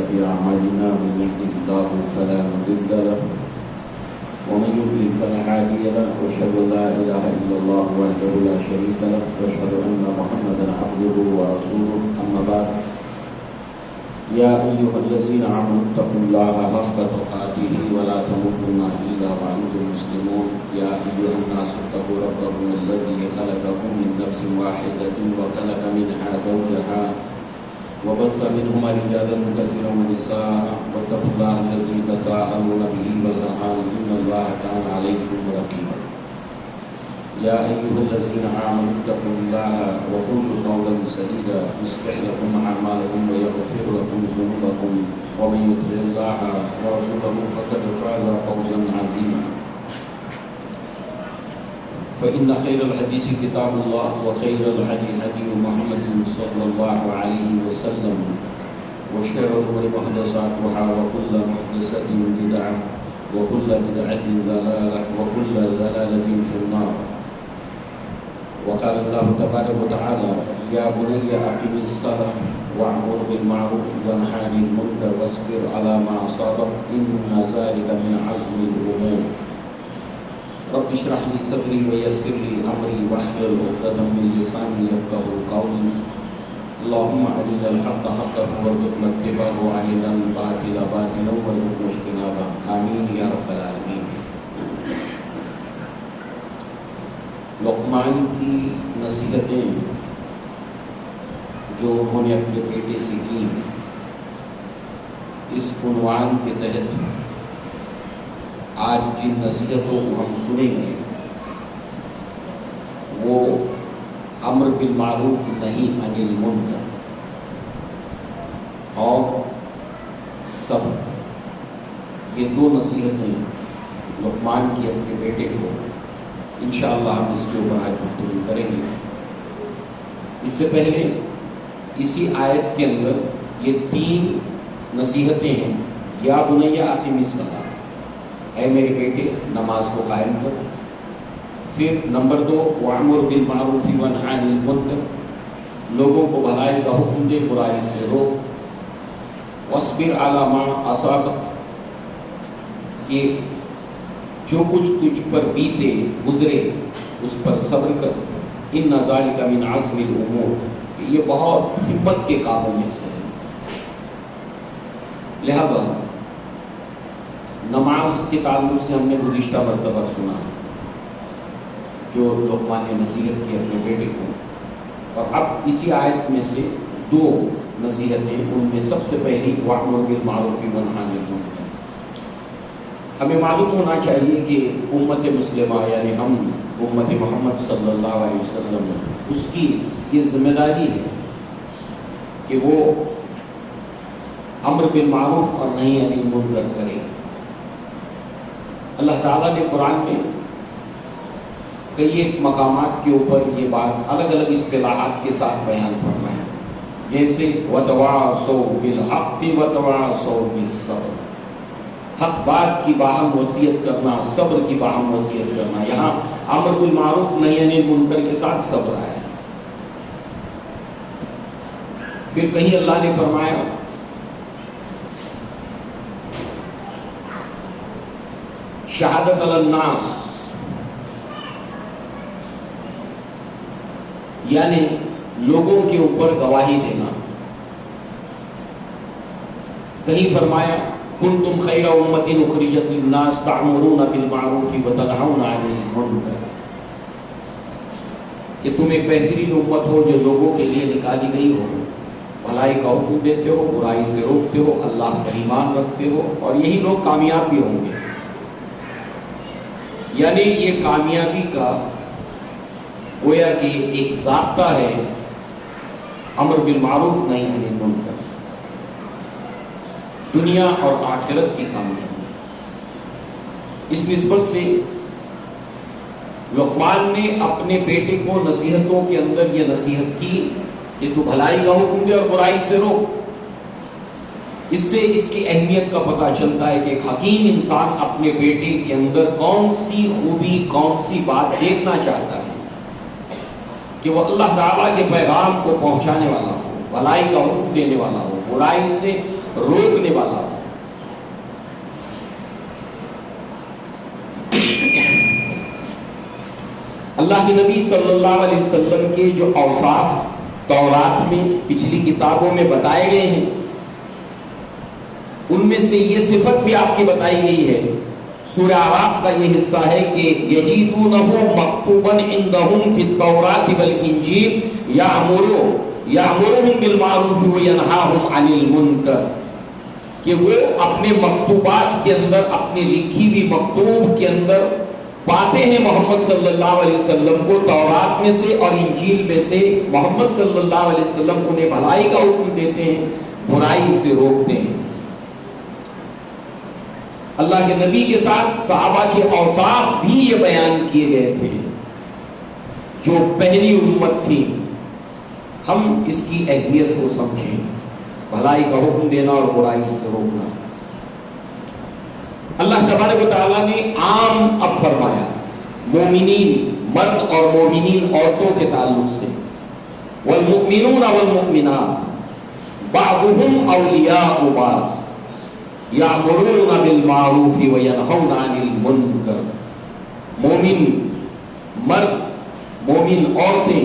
سيئات أعمالنا من يهده الله فلا مضل له ومن يضلل فلا هادي له وأشهد أن لا إله إلا الله وحده لا شريك له وأشهد أن محمدا عبده ورسوله أما بعد يا أيها الذين آمنوا اتقوا الله حق تقاته ولا تموتن إلا وأنتم مسلمون يا أيها الناس اتقوا ربكم الذي خلقكم من نفس واحدة وخلق منها زوجها وبث منهما رجالا كثيرا ونساء واتقوا الله الذي تساءلون به والأرحام إن الله كان عليكم رقيبا يا أيها الذين آمنوا اتقوا الله وقولوا قولا سديدا يصلح لكم أعمالكم ويغفر لكم ذنوبكم ومن يطع الله ورسوله فقد فاز فوزا عظيما فإن خير الحديث كتاب الله وخير الهدي هدي محمد صلى الله عليه وسلم وشر الأمور محدثاتها وكل محدثة بدعة وكل بدعة ضلالة وكل ضلالة في النار وقال الله تبارك وتعالى يا بني أقم الصلاة وأمر بالمعروف وانهى عن المنكر واصبر على ما أصابك إن ذلك من عزم الأمور رب اشرح لي صدري ويسر لي أمري واحلل عقدة من لساني يفقهوا قولي اللهم أرنا الحق حقا وارزقنا اتباعه وأرنا الباطل باطلا وارزقنا اجتنابه آمين يا رب العالمين. لقمان کی نصیحتیں جو انہوں نے اپنے بیٹے سے کی اس عنوان کے تحت آج جن نصیحتوں کو ہم سنیں گے وہ امر بالمعروف نہی عن المنکر اور صبر، یہ دو نصیحتیں لقمان کی اپنے بیٹے کو انشاءاللہ ہم اس کے اوپر آج گفتگو کریں گے۔ اس سے پہلے اسی آیت کے اندر یہ تین نصیحتیں ہیں۔ یا بنی اقم الصلاۃ، اے میرے بیٹے نماز کو قائم کر۔ پھر نمبر 2 وامر بالمعروف وانہی عن المنکر، لوگوں کو بھلائی کا حکم دے برائی سے روک۔ واصبر علی ما اصابک، یہ جو کچھ تجھ پر بیتے گزرے اس پر صبر کر۔ ان ذالک من عزم الامور، یہ بہت ہمت کے کاموں میں سے ہے۔ لہذا نماز کے تعلق سے ہم نے گزشتہ مرتبہ سنا جو لقمان نے نصیحت کی اپنے بیٹے کو، اور اب اسی آیت میں سے دو نصیحتیں، ان میں سب سے پہلی وامر بالمعروف وانہی عن المنکر۔ ہمیں معلوم ہونا چاہیے کہ امت مسلمہ یعنی ہم امت محمد صلی اللہ علیہ وسلم، اس کی یہ ذمہ داری ہے کہ وہ امر بالمعروف اور نہی عن المنکر کرے۔ اللہ تعالیٰ نے قرآن میں کئی ایک مقامات کے اوپر یہ بات الگ الگ اصطلاحات کے ساتھ بیان فرمایا، جیسے وَتَوَاصَوْا بِالْحَقِّ وَتَوَاصَوْا بِالصَّبْرِ، حق بات کی باہم وصیت کرنا، صبر کی باہم وصیت کرنا۔ یہاں امر بالمعروف نہی عن المنکر کے ساتھ صبر آیا۔ پھر کہیں اللہ نے فرمایا شہادت علی الناس، یعنی لوگوں کے اوپر گواہی دینا۔ کہیں فرمایا کنتم خیر امۃ اخرجت للناس تعمرون بالمعروف وتنہون عن المنکر، کہ تم ایک بہترین امت ہو جو لوگوں کے لیے نکالی گئی ہو، بھلائی کا حکم دیتے ہو، برائی سے روکتے ہو، اللہ پر ایمان رکھتے ہو، اور یہی لوگ کامیاب بھی ہوں گے۔ یعنی یہ کامیابی کا گویا کہ ایک ضابطہ ہے امر بالمعروف نہی عن المنکر، دنیا اور آخرت کی کامیابی۔ اس نسبت سے لقمان نے اپنے بیٹے کو نصیحتوں کے اندر یہ نصیحت کی کہ تو بھلائی کا حکم دے اور برائی سے روک۔ اس سے اس کی اہمیت کا پتہ چلتا ہے کہ ایک حکیم انسان اپنے بیٹے کے اندر کون سی خوبی، کون سی بات دیکھنا چاہتا ہے کہ وہ اللہ تعالیٰ کے پیغام کو پہنچانے والا ہو، بھلائی کا حکم دینے والا ہو، برائی سے روکنے والا. اللہ کے نبی صلی اللہ علیہ وسلم کے جو اوصاف تورات میں پچھلی کتابوں میں بتائے گئے ہیں ان میں سے یہ صفت بھی آپ کی بتائی گئی ہے. سورہ اعراف کا یہ حصہ ہے کہ یجدونہ مکتوبا عندہم فی التوراۃ والانجیل یأمرهم بالمعروف وینہاہم عن المنکر، کہ وہ اپنے مکتوبات کے اندر، اپنے لکھی ہوئی مکتوب کے اندر پاتے ہیں محمد صلی اللہ علیہ وسلم کو تورات میں سے اور انجیل میں سے. محمد صلی اللہ علیہ وسلم انہیں بھلائی کا حکم دیتے ہیں، برائی سے روکتے ہیں. اللہ کے نبی کے ساتھ صحابہ کے اوصاف بھی یہ بیان کیے گئے تھے. جو پہلی امت تھی، ہم اس کی اہمیت کو سمجھیں. بھلائی کا حکم دینا اور برائی سے روکنا. اللہ تبارک و تعالیٰ نے عام اب فرمایا مومنین مرد اور مومنین عورتوں کے تعلق سے. والمؤمنون والمؤمنات بعضهم اولیاء بعض یأمرون بالمعروف وینہون عن المنکر. مومن مرد، مومن عورتیں،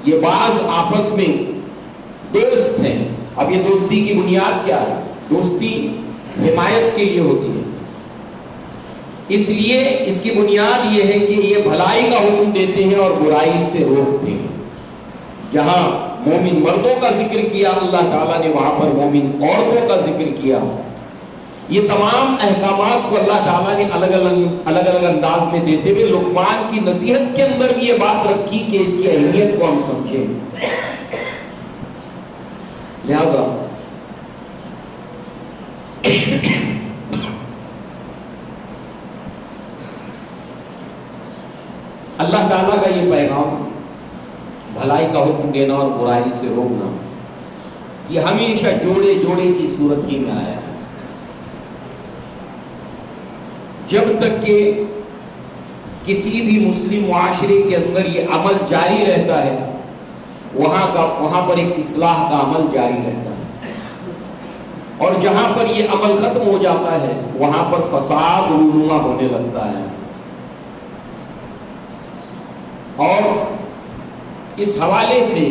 یہ بعض آپس میں دوست ہیں. اب یہ دوستی کی بنیاد کیا ہے؟ دوستی حمایت کے لیے ہوتی ہے. اس لیے اس کی بنیاد یہ ہے کہ یہ بھلائی کا حکم دیتے ہیں اور برائی سے روکتے ہیں. جہاں مومن مردوں کا ذکر کیا اللہ تعالیٰ نے، وہاں پر مومن عورتوں کا ذکر کیا. یہ تمام احکامات کو اللہ تعالیٰ نے الگ الگ انداز میں دیتے ہوئے لقمان کی نصیحت کے اندر بھی یہ بات رکھی کہ اس کی اہمیت کو ہم سمجھیں. لہذا اللہ تعالیٰ کا یہ پیغام، بھلائی کا حکم دینا اور برائی سے روکنا، یہ ہمیشہ جوڑے جوڑے کی صورت ہی میں آیا ہے. جب تک کہ کسی بھی مسلم معاشرے کے اندر یہ عمل جاری رہتا ہے، وہاں پر ایک اصلاح کا عمل جاری رہتا ہے. اور جہاں پر یہ عمل ختم ہو جاتا ہے وہاں پر فساد رونما ہونے لگتا ہے. اور اس حوالے سے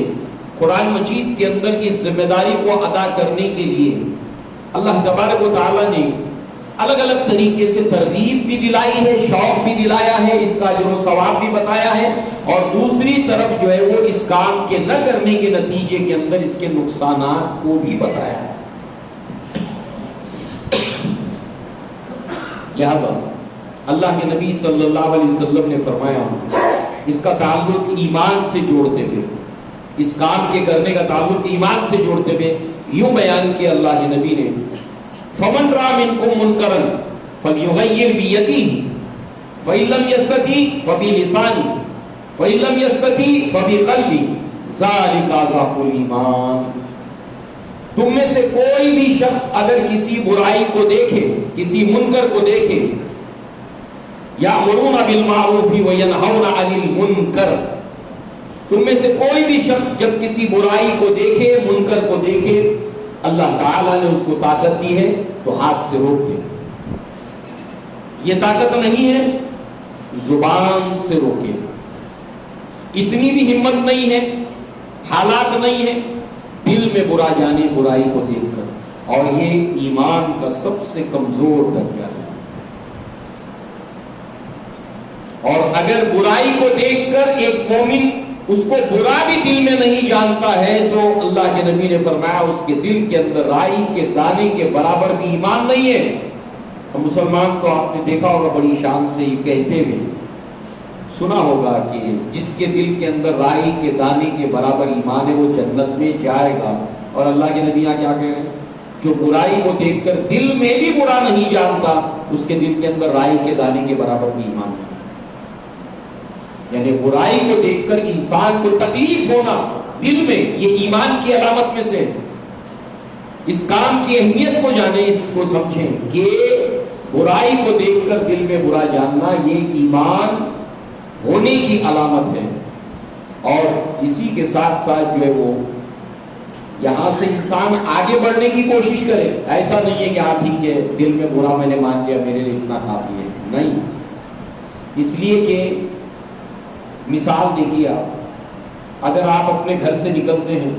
قرآن مجید کے اندر اس ذمہ داری کو ادا کرنے کے لیے اللہ تبارک و تعالیٰ نے الگ الگ طریقے سے ترغیب بھی دلائی ہے، شوق بھی دلایا ہے، اس کا اجر و ثواب بھی بتایا ہے، اور دوسری طرف جو ہے وہ اس کام کے نہ کرنے کے نتیجے کے اندر اس کے نقصانات کو بھی بتایا ہے. لہذا اللہ کے نبی صلی اللہ علیہ وسلم نے فرمایا، اس کا تعلق ایمان سے جوڑتے ہوئے، اس کام کے کرنے کا تعلق ایمان سے جوڑتے ہوئے یوں بیان کیا اللہ کے نبی نے، فمن رأى منكم منكرا فليغير بيده فإن لم يستطع فبلسانه فإن لم يستطع فبقلبه ذلك أضعف الإيمان. تم میں سے کوئی بھی شخص اگر کسی برائی کو دیکھے، کسی منکر کو دیکھے، یأمرون بالمعروف وینہون عن المنکر، تم میں سے کوئی بھی شخص جب کسی برائی کو دیکھے، منکر کو دیکھے، اللہ تعالیٰ نے اس کو طاقت دی ہے تو ہاتھ سے روک دے. یہ طاقت نہیں ہے زبان سے روکے. اتنی بھی ہمت نہیں ہے، حالات نہیں ہے، دل میں برا جانے برائی کو دیکھ کر. اور یہ ایمان کا سب سے کمزور درجہ ہے. اور اگر برائی کو دیکھ کر ایک مومن اس کو برا بھی دل میں نہیں جانتا ہے تو اللہ کے نبی نے فرمایا اس کے دل کے اندر رائی کے دانے کے برابر بھی ایمان نہیں ہے. اور مسلمان تو آپ نے دیکھا ہوگا بڑی شان سے یہ کہتے ہوئے سنا ہوگا کہ جس کے دل کے اندر رائی کے دانے کے برابر ایمان ہے وہ جنت میں جائے گا. اور اللہ کے نبی کیا کہہ رہے ہیں؟ جو برائی کو دیکھ کر دل میں بھی برا نہیں جانتا اس کے دل کے اندر رائی کے دانے کے برابر بھی ایمان ہے. یعنی برائی کو دیکھ کر انسان کو تکلیف ہونا دل میں، یہ ایمان کی علامت میں سے. اس کام کی اہمیت کو جانیں، اس کو سمجھیں کہ برائی کو دیکھ کر دل میں برا جاننا یہ ایمان ہونے کی علامت ہے. اور اسی کے ساتھ ساتھ جو ہے وہ یہاں سے انسان آگے بڑھنے کی کوشش کرے. ایسا نہیں ہے کہ ہاں ٹھیک ہے دل میں برا میں نے مان لیا میرے لیے اتنا کافی ہے. نہیں، اس لیے کہ مثال دیکھیے آپ، اگر آپ اپنے گھر سے نکلتے ہیں،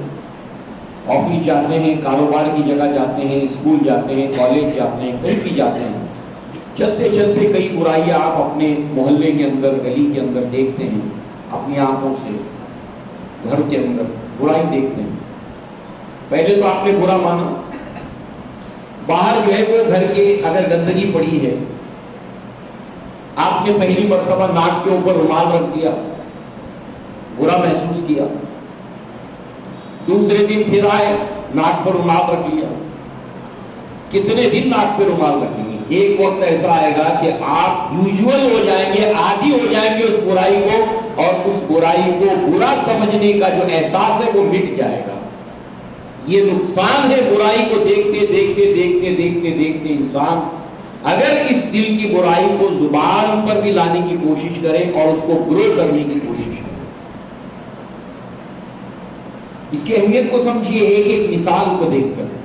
آفس جاتے ہیں، کاروبار کی جگہ جاتے ہیں، اسکول جاتے ہیں، کالج جاتے ہیں، کہیں بھی جاتے ہیں، چلتے چلتے کئی برائیاں آپ اپنے محلے کے اندر، گلی کے اندر دیکھتے ہیں، اپنی آنکھوں سے گھر کے اندر برائی دیکھتے ہیں. پہلے تو آپ نے برا مانا، باہر جو ہے وہ گھر کے اگر گندگی پڑی ہے، آپ نے پہلی مرتبہ ناک کے اوپر رومال رکھ دیا، برا محسوس کیا. دوسرے دن پھر آئے، ناک پر رومال رکھ لیا. کتنے دن ناک پہ رومال رکھیں گے؟ ایک وقت ایسا آئے گا کہ آپ یوزول ہو جائیں گے، عادی ہو جائیں گے اس برائی کو، اور اس برائی کو برا سمجھنے کا جو احساس ہے وہ مٹ جائے گا. یہ نقصان ہے برائی کو دیکھتے دیکھتے دیکھتے دیکھتے دیکھتے انسان اگر اس دل کی برائی کو زبان پر بھی لانے کی کوشش کرے اور اس کو گرو کرنے کی کوشش کرے. اس کی اہمیت کو سمجھیے ایک ایک مثال کو دیکھ کر.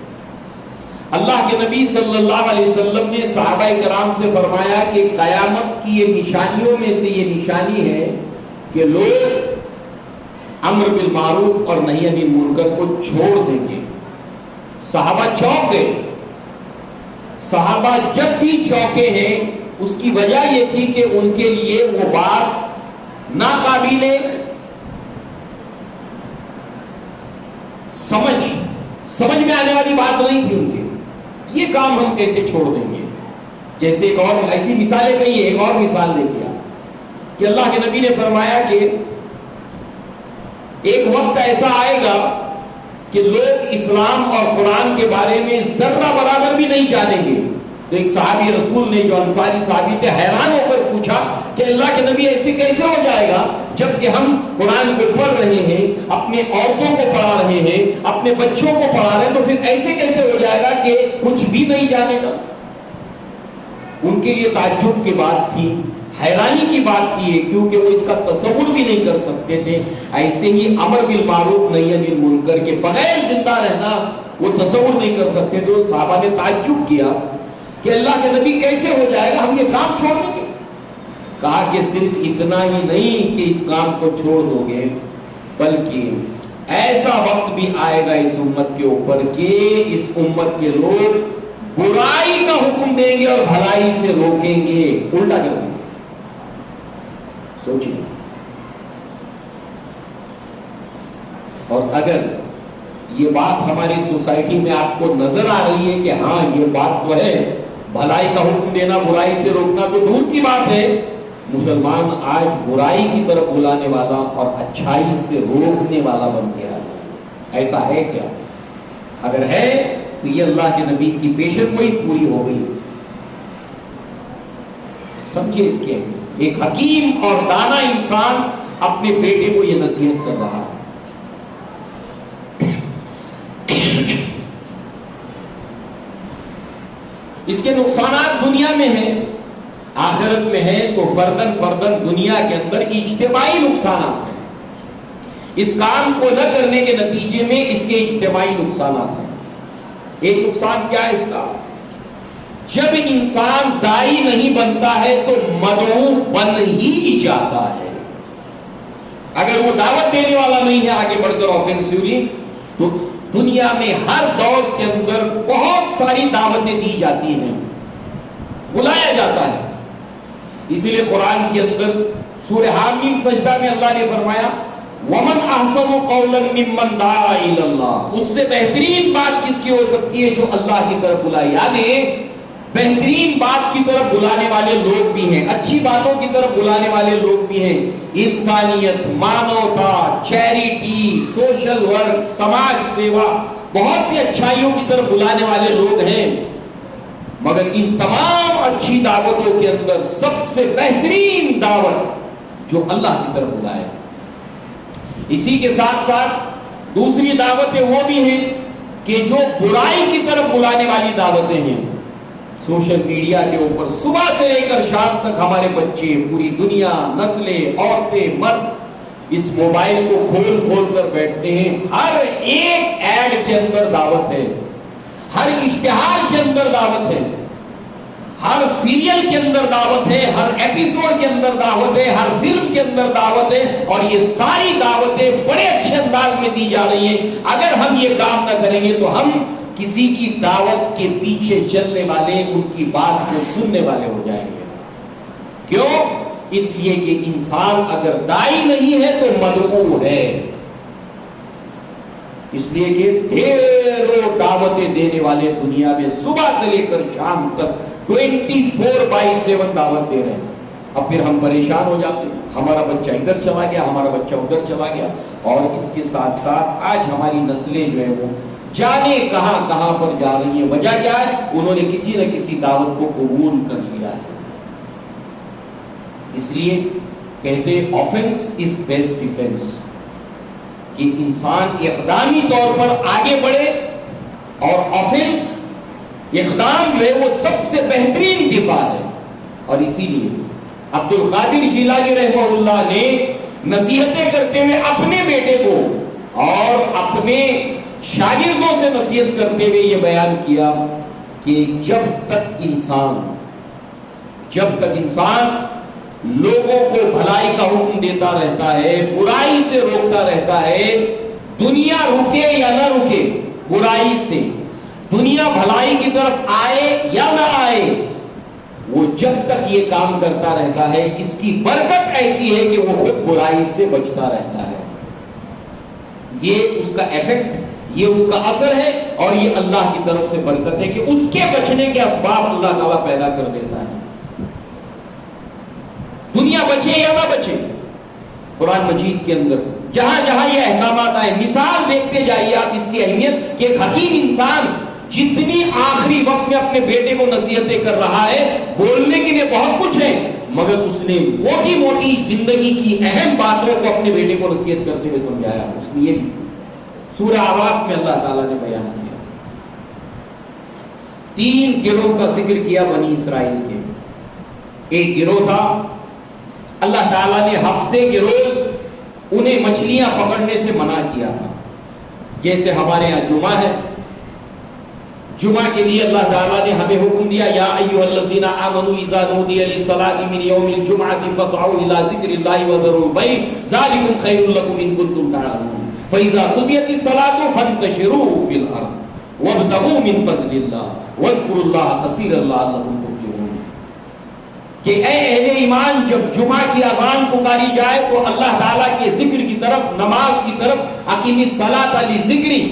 اللہ کے نبی صلی اللہ علیہ وسلم نے صحابہ کرام سے فرمایا کہ قیامت کی یہ نشانیوں میں سے یہ نشانی ہے کہ لوگ امر بالمعروف اور نہی عن المنکر کو چھوڑ دیں گے. صحابہ چونک گئے. صحابہ جب بھی چونکے ہیں اس کی وجہ یہ تھی کہ ان کے لیے وہ بات ناقابل سمجھ میں آنے والی بات نہیں تھی ان کے. یہ کام ہم کیسے چھوڑ دیں گے؟ جیسے ایک اور ایسی مثالیں کہی ہے. ایک اور مثال لے دیا کہ اللہ کے نبی نے فرمایا کہ ایک وقت ایسا آئے گا کہ لوگ اسلام اور قرآن کے بارے میں ذرہ برابر بھی نہیں جانیں گے. تو ایک صحابی رسول نے جو انصاری صحابی تھے حیران ہو کر پوچھا کہ اللہ کے نبی ایسے کیسے ہو جائے گا جبکہ ہم قرآن کو پڑھ رہے ہیں، اپنے عورتوں کو پڑھا رہے ہیں، اپنے بچوں کو پڑھا رہے ہیں، تو پھر ایسے کیسے ہو جائے گا کہ کچھ بھی نہیں جانے گا؟ ان کے لیے تعجب کی بات تھی، حیرانی کی بات تھی، کیونکہ وہ اس کا تصور بھی نہیں کر سکتے تھے. ایسے ہی امر بالمعروف نہی عن المنکر کے بغیر زندہ رہنا وہ تصور نہیں کر سکتے. تو صحابہ نے تعجب کیا کہ اللہ کے نبی کیسے ہو جائے گا، ہم یہ کام چھوڑ دیں گے؟ کہا کہ صرف اتنا ہی نہیں کہ اس کام کو چھوڑ دو گے، بلکہ ایسا وقت بھی آئے گا اس امت کے اوپر کہ اس امت کے لوگ برائی کا حکم دیں گے اور بھلائی سے روکیں گے، الٹا کر دیں گے. سوچیے. اور اگر یہ بات ہماری سوسائٹی میں آپ کو نظر آ رہی ہے کہ ہاں یہ بات تو ہے، بھلائی کا حکم دینا برائی سے روکنا تو دور کی بات ہے، مسلمان آج برائی کی طرف بلانے والا اور اچھائی سے روکنے والا بن گیا. ایسا ہے کیا؟ اگر ہے تو یہ اللہ کے نبی کی پیشن گوئی پوری ہو گئی. سمجھے اس کے ایک حکیم اور دانا انسان اپنے بیٹے کو یہ نصیحت کر رہا ہے. اس کے نقصانات دنیا میں ہیں، آخرت میں ہیں، تو فردن دنیا کے اندر اجتماعی نقصانات ہیں. اس کام کو نہ کرنے کے نتیجے میں اس کے اجتماعی نقصانات ہیں. ایک نقصان کیا ہے اس کا؟ جب انسان دائی نہیں بنتا ہے تو مدعو بن ہی جاتا ہے. اگر وہ دعوت دینے والا نہیں ہے آگے بڑھ کر آفینسولی، تو دنیا میں ہر دور کے اندر بہت ساری دعوتیں دی جاتی ہیں، بلایا جاتا ہے. اسی لیے قرآن کے اندر سورہ حامیم سجدہ میں اللہ نے فرمایا وَمَنْ أَحْسَنُ قَوْلًا مِّمَّنْ دَعَا إِلَى اللَّهِ. اس سے بہترین بات کس کی ہو سکتی ہے؟ جو اللہ کی طرف بلائے. یعنی بہترین بات کی طرف بلانے والے لوگ بھی ہیں، اچھی باتوں کی طرف بلانے والے لوگ بھی ہیں. انسانیت، مانوتا، چیریٹی، سوشل ورک، سماج سیوا، بہت سی اچھائیوں کی طرف بلانے والے لوگ ہیں. مگر ان تمام اچھی دعوتوں کے اندر سب سے بہترین دعوت جو اللہ کی طرف بلائے. اسی کے ساتھ ساتھ دوسری دعوتیں وہ بھی ہیں کہ جو برائی کی طرف بلانے والی دعوتیں ہیں. سوشل میڈیا کے اوپر صبح سے لے کر شام تک ہمارے بچے، پوری دنیا، نسلیں، عورتیں، مرد اس موبائل کو کھول کھول کر بیٹھتے ہیں، ہر ایک ایڈ کے اندر دعوت ہے، ہر اشتہار کے اندر دعوت ہے، ہر سیریل کے اندر دعوت ہے، ہر ایپیسوڈ کے اندر دعوت ہے، ہر فلم کے اندر دعوت ہے، اور یہ ساری دعوتیں بڑے اچھے انداز میں دی جا رہی ہیں۔ اگر ہم یہ کام نہ کریں گے تو ہم کسی کی دعوت کے پیچھے چلنے والے، ان کی بات کو سننے والے ہو جائیں گے۔ کیوں؟ اس لیے کہ انسان اگر داعی نہیں ہے تو مدعو ہے۔ اس لیے کہ ڈھیروں دعوتیں دینے والے دنیا میں صبح سے لے کر شام تک 24/7 دعوت دے رہے ہیں۔ اب پھر ہم پریشان ہو جاتے ہیں، ہمارا بچہ ادھر چلا گیا، ہمارا بچہ ادھر چلا گیا، اور اس کے ساتھ ساتھ آج ہماری نسلیں جو ہے وہ جانے کہاں کہاں پر جا رہی ہیں۔ وجہ کیا ہے؟ انہوں نے کسی نہ کسی دعوت کو قبول کر لیا ہے۔ اس لیے کہتے آفنس از بیسٹ ڈیفینس، کہ انسان اقدامی طور پر آگے بڑھے، اور آفنس اقدام جو ہے وہ سب سے بہترین دفاع ہے۔ اور اسی لیے عبد القادر جیلانی رحمہ اللہ نے نصیحتیں کرتے ہوئے اپنے بیٹے کو اور اپنے شاگردوں سے نصیحت کرتے ہوئے یہ بیان کیا کہ جب تک انسان لوگوں کو بھلائی کا حکم دیتا رہتا ہے، برائی سے روکتا رہتا ہے، دنیا رکے یا نہ رکے برائی سے، دنیا بھلائی کی طرف آئے یا نہ آئے، وہ جب تک یہ کام کرتا رہتا ہے، اس کی برکت ایسی ہے کہ وہ خود برائی سے بچتا رہتا ہے۔ یہ اس کا ایفیکٹ، یہ اس کا اثر ہے، اور یہ اللہ کی طرف سے برکت ہے کہ اس کے بچنے کے اسباب اللہ تعالیٰ پیدا کر دیتا ہے۔ دنیا بچے یا نہ بچے، قرآن مجید کے اندر جہاں جہاں یہ احکامات آئے، مثال دیکھتے جائیے آپ اس کی اہمیت، کہ ایک حکیم انسان جتنی آخری وقت میں اپنے بیٹے کو نصیحتیں کر رہا ہے، بولنے کے لیے بہت کچھ ہے، مگر اس نے موٹی موٹی زندگی کی اہم باتوں کو اپنے بیٹے کو نصیحت کرتے ہوئے سمجھایا۔ اس نے یہ سورہ اعراف میں اللہ تعالیٰ نے بیان کیا، 3 گروہ کا ذکر کیا بنی اسرائیل کے۔ ایک گروہ تھا اللہ تعالیٰ نے ہفتے کے روز انہیں مچھلیاں پکڑنے سے منع کیا تھا، جیسے ہمارے یہاں جمعہ ہے، جمعہ کے لیے اللہ تعالیٰ نے ہمیں حکم دیا، یا ایھا الذین آمنوا اذا نودی للصلاۃ من یوم الجمعۃ فاسعوا الی ذکر اللہ وذروا البیع ذلکم خیر لکم ان کنتم تعلمون فاذا قضیت الصلاۃ فانتشروا فی الارض وابتغوا من فضل اللہ واذکروا اللہ کثیرا لعلکم تفلحون۔ کہ اے اہل ایمان، جب جمعہ کی اذان پکاری جائے تو اللہ تعالیٰ کے ذکر کی طرف، نماز کی طرف، اقیم الصلاۃ لذکری،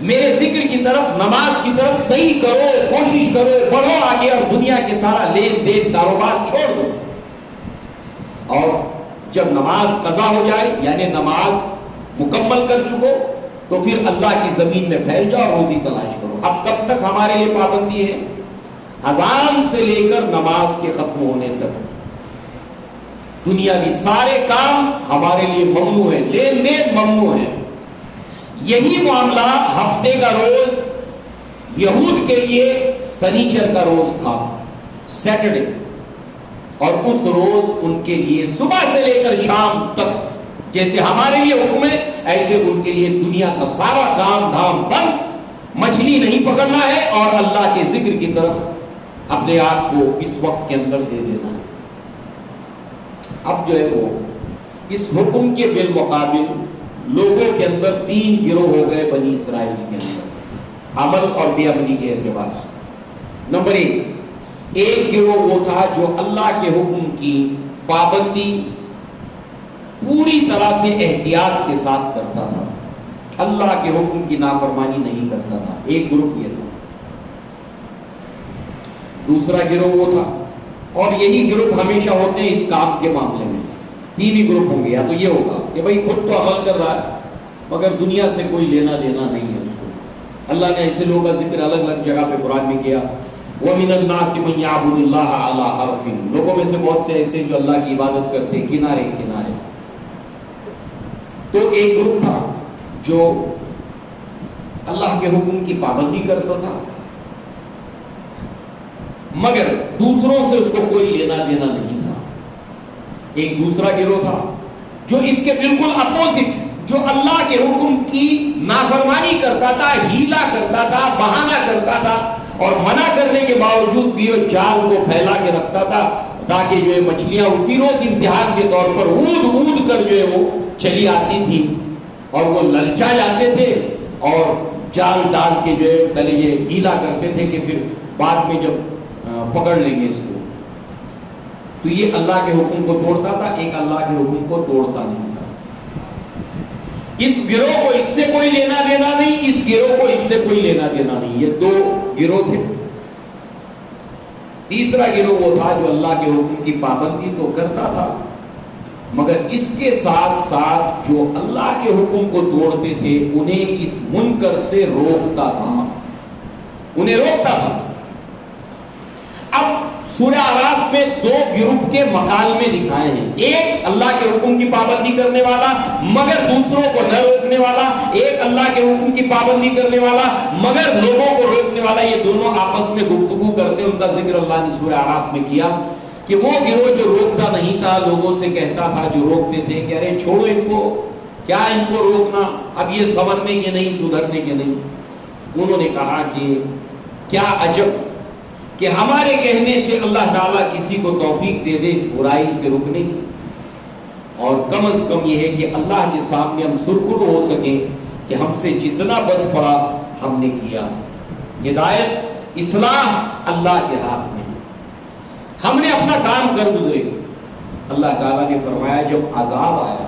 میرے ذکر کی طرف، نماز کی طرف صحیح کرو، کوشش کرو، بڑھو آگے، اور دنیا کے سارا لین دین کاروبار چھوڑ دو۔ اور جب نماز قضا ہو جائے، یعنی نماز مکمل کر چکو، تو پھر اللہ کی زمین میں پھیل جاؤ، روزی تلاش کرو۔ اب کب تک ہمارے لیے پابندی ہے؟ اذان سے لے کر نماز کے ختم ہونے تک دنیاوی سارے کام ہمارے لیے ممنوع ہے، لین دین ممنوع ہے۔ یہی معاملہ ہفتے کا روز یہود کے لیے سنیچر کا روز تھا، سیٹرڈے، اور اس روز ان کے لیے صبح سے لے کر شام تک جیسے ہمارے لیے حکم ہے، ایسے ان کے لیے دنیا کا سارا کام دھام بند، مچھلی نہیں پکڑنا ہے، اور اللہ کے ذکر کی طرف اپنے آپ کو اس وقت کے اندر دے دینا ہے۔ اب جو ہے وہ اس حکم کے بالمقابل لوگوں کے اندر 3 گروہ ہو گئے بنی اسرائیل کے اندر، عمل اور بے عملی کے اعتبار سے۔ نمبر 1، ایک گروہ وہ تھا جو اللہ کے حکم کی پابندی پوری طرح سے احتیاط کے ساتھ کرتا تھا، اللہ کے حکم کی نافرمانی نہیں کرتا تھا، ایک گروہ یہ تھا۔ دوسرا گروہ وہ تھا، اور یہی گروہ ہمیشہ ہوتے ہیں اس کام کے معاملے میں، 3 ہی گروپ ہوں گے۔ یا تو یہ ہوگا کہ بھائی خود تو عمل کر رہا ہے مگر دنیا سے کوئی لینا دینا نہیں ہے اس کو۔ اللہ نے ایسے لوگوں کا ذکر الگ الگ جگہ پہ قرآن میں کیا، وَمِنَ النَّاسِ مَن يَعْبُدُ اللَّهَ عَلَىٰ حَرْفٍ، لوگوں میں سے بہت سے ایسے جو اللہ کی عبادت کرتے کنارے کنارے۔ تو ایک گروپ تھا جو اللہ کے حکم کی پابندی کرتا تھا مگر دوسروں سے اس کو کوئی لینا دینا نہیں تھا۔ ایک دوسرا گروہ تھا جو اس کے بالکل اپوزٹ، جو اللہ کے حکم کی نافرمانی کرتا تھا، ہیلا کرتا تھا، بہانہ کرتا تھا، اور منع کرنے کے باوجود بھی وہ جال کو پھیلا کے رکھتا تھا تاکہ جو ہے مچھلیاں اسی روز امتحان کے طور پر اود کر جو ہے وہ چلی آتی تھی، اور وہ للچا جاتے تھے اور جال ڈال کے جو ہے پہلے یہ ہیلا کرتے تھے کہ پھر بعد میں جب پکڑ لیں گے اس کو. تو یہ اللہ کے حکم کو توڑتا تھا، ایک اللہ کے حکم کو توڑتا نہیں تھا. اس گروہ کو اس سے کوئی لینا دینا نہیں، اس گروہ کو اس سے کوئی لینا دینا نہیں. یہ دو گروہ تھے. تیسرا گروہ وہ تھا جو اللہ کے حکم کی پابندی تو کرتا تھا، مگر اس کے ساتھ ساتھ جو اللہ کے حکم کو توڑتے تھے انہیں اس منکر سے روکتا تھا، انہیں روکتا تھا. اب سورہ اعراف میں دو گروپ کے مکالمے دکھائے ہیں، ایک اللہ کے حکم کی پابندی کرنے والا مگر دوسروں کو نہ روکنے والا، ایک اللہ کے حکم کی پابندی کرنے والا مگر لوگوں کو روکنے والا. یہ دونوں آپس میں گفتگو کرتے، ان کا ذکر اللہ نے سورہ اعراف میں کیا کہ وہ گروہ جو روکتا نہیں تھا، لوگوں سے کہتا تھا جو روکتے تھے کہ ارے چھوڑو ان کو، کیا ان کو روکنا، اب یہ سنورنے کے نہیں، سدھرنے کے نہیں. انہوں نے کہا کہ کیا عجب کہ ہمارے کہنے سے اللہ تعالیٰ کسی کو توفیق دے دے اس برائی سے رکنے کی، اور کم از کم یہ ہے کہ اللہ کے سامنے ہم سرخرو ہو سکیں کہ ہم سے جتنا بس پڑا ہم نے کیا. ہدایت اصلاح اللہ کے ہاتھ میں، ہم نے اپنا کام کر گزرے. اللہ تعالیٰ نے فرمایا جب عذاب آیا،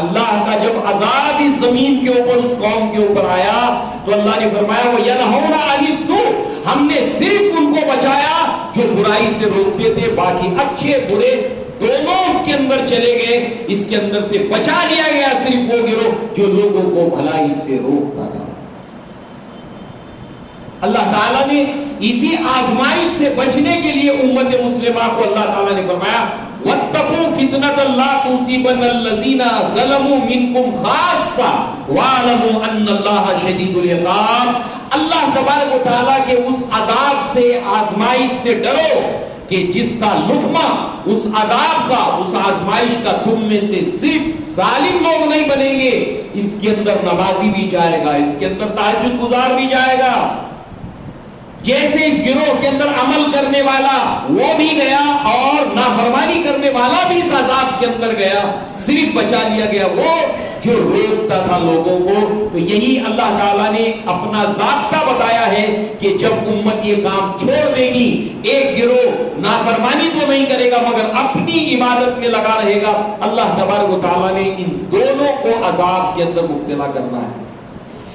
اللہ کا جب عذاب اس زمین کے اوپر اس قوم کے اوپر آیا تو اللہ نے فرمایا وہ ینہون عن السوء، ہم نے صرف ان کو بچایا جو برائی سے روکتے تھے، باقی اچھے برے دونوں اس کے اندر چلے گئے. اس کے اندر سے بچا لیا گیا صرف وہ گروہ جو لوگوں کو بھلائی سے روکتا تھا. اللہ تعالیٰ نے اسی آزمائش سے بچنے کے لیے امت مسلمہ کو اللہ تعالیٰ نے فرمایا وَاتَّقُوا فِتْنَةً لَا تُصِيبَنَّ الَّذِينَ ظَلَمُوا مِنْكُمْ خَاصَّةً وَاعْلَمُوا أَنَّ اللَّهَ شَدِيدُ الْعِقَابِ. اللہ تبارک و تعالیٰ کے اس عذاب سے، آزمائش سے ڈرو کہ جس کا لطمہ اس عذاب کا، اس آزمائش کا تم میں سے صرف ظالم لوگ نہیں بنیں گے، اس کے اندر نمازی بھی جائے گا، اس کے اندر تہجد گزار بھی جائے گا. جیسے اس گروہ کے اندر عمل کرنے والا وہ بھی گیا اور نافرمانی کرنے والا بھی اس عذاب کے اندر گیا، صرف بچا لیا گیا وہ جو روکتا تھا لوگوں کو. تو یہی اللہ تعالیٰ نے اپنا ضابطہ بتایا ہے کہ جب امت یہ کام چھوڑ دے گی، ایک گروہ نافرمانی تو نہیں کرے گا مگر اپنی عبادت میں لگا رہے گا، اللہ تبارک و تعالیٰ نے ان دونوں کو عذاب کے اندر مبتلا کرنا ہے.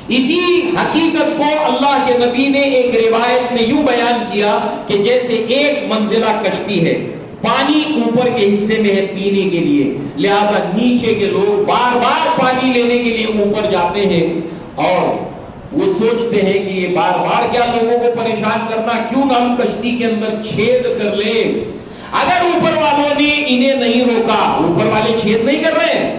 اسی حقیقت کو اللہ کے نبی نے ایک روایت میں یوں بیان کیا کہ جیسے ایک منزلہ کشتی ہے، پانی اوپر کے حصے میں ہے پینے کے لیے، لہذا نیچے کے لوگ بار بار پانی لینے کے لیے اوپر جاتے ہیں اور وہ سوچتے ہیں کہ یہ بار بار کیا لوگوں کو پریشان کرنا، کیوں نہ ہم کشتی کے اندر چھید کر لیں. اگر اوپر والوں نے انہیں نہیں روکا، اوپر والے چھید نہیں کر رہے ہیں،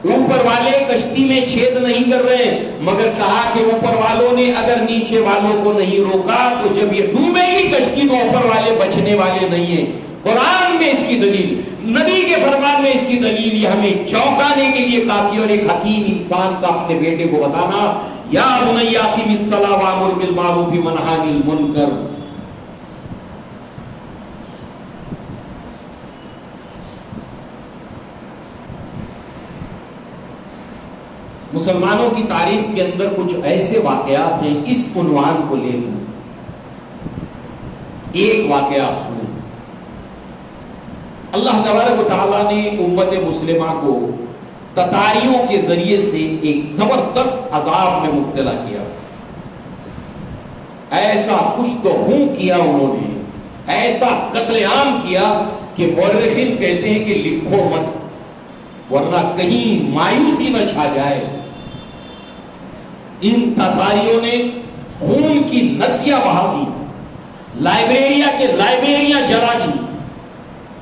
اوپر والے کشتی میں چھید نہیں کر رہے، مگر کہا کہ اوپر والوں نے اگر نیچے والوں کو نہیں روکا تو جب یہ ڈوبے گی کشتی تو اوپر والے بچنے والے نہیں ہیں. قرآن میں اس کی دلیل، نبی کے فرمان میں اس کی دلیل، یہ ہمیں چونکانے کے لیے کافی. اور ایک حکیم انسان کا اپنے بیٹے کو بتانا، یا بنی اقم الصلاۃ وامر بالمعروف وانہی عن المنکر. مسلمانوں کی تاریخ کے اندر کچھ ایسے واقعات ہیں اس عنوان کو لے کر. ایک واقعہ آپ سنیں. اللہ تبارک و تعالیٰ نے امت مسلمہ کو تتاریوں کے ذریعے سے ایک زبردست عذاب میں مبتلا کیا. ایسا کشت و خون کیا انہوں نے، ایسا قتل عام کیا کہ مورخین کہتے ہیں کہ لکھو مت ورنہ کہیں مایوسی نہ چھا جائے. ان تتاریوں نے خون کی ندیاں بہا دی، لائبریریاں جلا دی،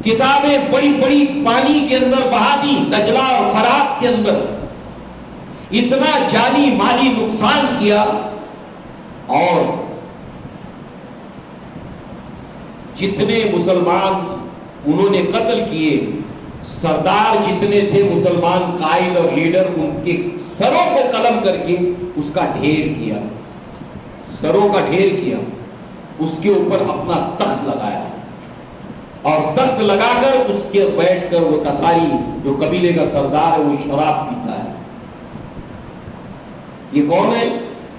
کتابیں بڑی بڑی پانی کے اندر بہا دی، دجلہ اور فرات کے اندر. اتنا جانی مالی نقصان کیا اور جتنے مسلمان انہوں نے قتل کیے سردار جتنے تھے مسلمان قائد اور لیڈر، ان کے سروں کو قلم کر کے اس کا ڈھیر کیا، سروں کا ڈھیر کیا، اس کے اوپر اپنا تخت لگایا، اور تخت لگا کر اس کے بیٹھ کر وہ تتاری جو قبیلے کا سردار ہے وہ شراب پیتا ہے۔ یہ کون ہے؟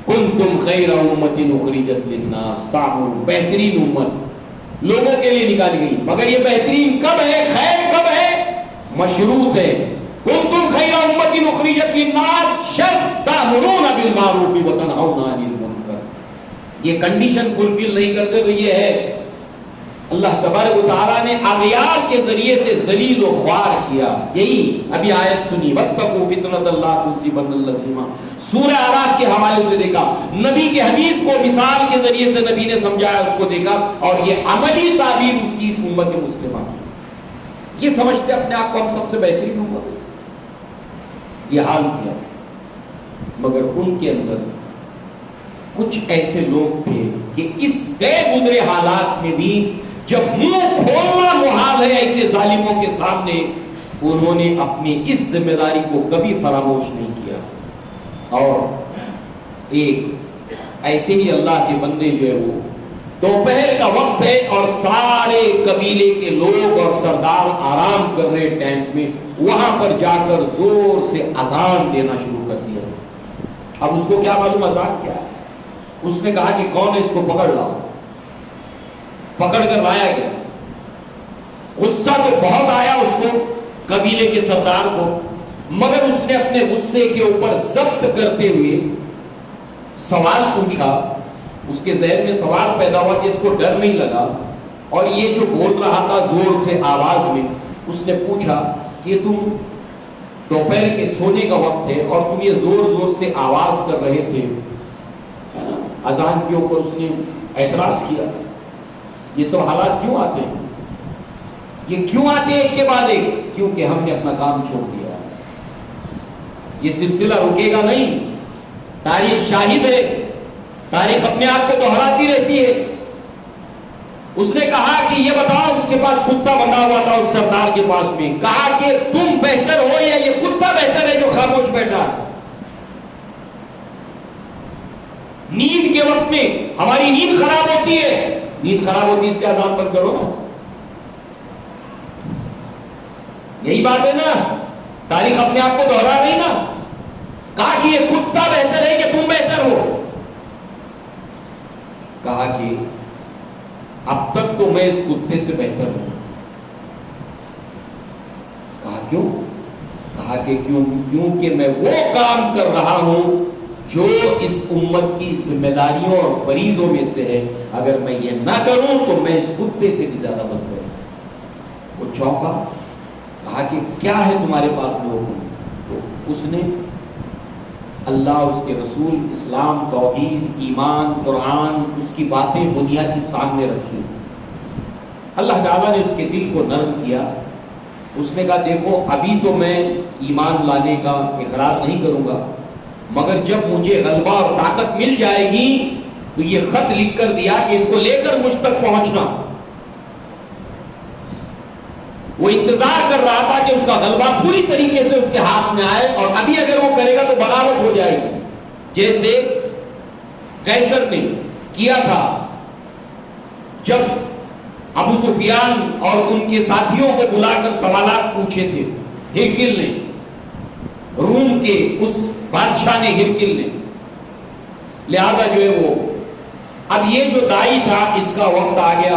کنتم خیر امت اخرجت للناس تعملون، بہترین امت لوگوں کے لیے نکالی گئی، مگر یہ بہترین کب ہے، خیر کب ہے؟ مشروط ہے۔ کنتم خیر امت اخرجت للناس شرط تأمرون بالمعروف وتنہون عن المنکر، یہ کنڈیشن فلفل نہیں کرتے تو یہ ہے۔ اللہ تبارک و تعالیٰ نے اغیار کے ذریعے سے ذلیل و خوار کیا، یہی ابھی آیت سنی، واتقوا فتنۃ لا تصیبن الذین، سورہ اعراف کے حوالے سے دیکھا، نبی کے حدیث کو مثال کے ذریعے سے نبی نے سمجھایا، اس کو دیکھا، اور یہ عملی تعبیر اس کی اس امت مسلمہ کی، یہ سمجھتے اپنے آپ کو ہم سب سے بہترین امت، یہ حال کیا۔ مگر ان کے اندر کچھ ایسے لوگ تھے کہ اس گئے گزرے حالات میں بھی جب منہ کھولنا محال ہے ایسے ظالموں کے سامنے، انہوں نے اپنی اس ذمہ داری کو کبھی فراموش نہیں کیا۔ اور ایک ایسے ہی اللہ کے بندے جو ہے وہ دوپہر کا وقت ہے اور سارے قبیلے کے لوگ اور سردار آرام کر رہے ٹینٹ میں، وہاں پر جا کر زور سے اذان دینا شروع کر دیا۔ اب اس کو کیا معلوم اذان کیا ہے؟ اس نے کہا کہ کون ہے، اس کو پکڑ لاؤ، پکڑ کر لایا گیا۔ غصہ تو بہت آیا اس کو، قبیلے کے سردار کو، مگر اس نے اپنے غصے کے اوپر ضبط کرتے ہوئے سوال پوچھا، اس کے ذہن میں سوال پیدا ہوا کہ اس کو ڈر نہیں لگا، اور یہ جو بول رہا تھا زور سے آواز میں، اس نے پوچھا کہ تم دوپہر کے سونے کا وقت ہے اور تم یہ زور زور سے آواز کر رہے تھے اذان کے اوپر، اس نے اعتراض کیا، یہ سب حالات کیوں آتے ہیں، یہ کیوں آتے ہیں ایک کے بعد ایک؟ کیونکہ ہم نے اپنا کام چھوڑ دیا، یہ سلسلہ رکے گا نہیں، تاریخ شاہد ہے، تاریخ اپنے آپ کو دہراتی رہتی ہے۔ اس نے کہا کہ یہ بتاؤ، اس کے پاس کتا بنا ہوا تھا اس سردار کے پاس میں، کہا کہ تم بہتر ہو یا یہ کتا بہتر ہے جو خاموش بیٹھا؟ نیند کے وقت میں ہماری نیند خراب ہوتی ہے، نیند خراب ہوتی ہے اس کے اذان بند کرو نا، یہی بات ہے نا، تاریخ اپنے آپ کو دوہرا نہیں نا۔ کہا کہ یہ کتا بہتر ہے کہ تم بہتر ہو؟ کہا کہ اب تک تو میں اس کتے سے بہتر ہوں۔ کہا کیوں؟ کہا کہ کیونکہ میں وہ کام کر رہا ہوں جو اس امت کی ذمہ داریوں اور فریضوں میں سے ہے، اگر میں یہ نہ کروں تو میں اس کتے سے بھی زیادہ بدتر ہوں۔ وہ چونکا، کہا کہ کیا ہے تمہارے پاس میں حکم؟ تو اس نے اللہ، اس کے رسول، اسلام، توحید، ایمان، قرآن، اس کی باتیں بنیادی سامنے رکھی۔ اللہ تعالیٰ نے اس کے دل کو نرم کیا، اس نے کہا دیکھو ابھی تو میں ایمان لانے کا اقرار نہیں کروں گا، مگر جب مجھے غلبہ اور طاقت مل جائے گی تو یہ خط لکھ کر دیا کہ اس کو لے کر مجھ تک پہنچنا۔ وہ انتظار کر رہا تھا کہ اس کا غلبہ پوری طریقے سے اس کے ہاتھ میں آئے، اور ابھی اگر وہ کرے گا تو بغاوت ہو جائے گی، جیسے قیصر نے کیا تھا جب ابو سفیان اور ان کے ساتھیوں کو بلا کر سوالات پوچھے تھے، ہرقل نے، روم کے اس بادشاہ نے، ہرقل نے۔ لہذا جو ہے وہ اب یہ جو دائی تھا اس کا وقت آ گیا،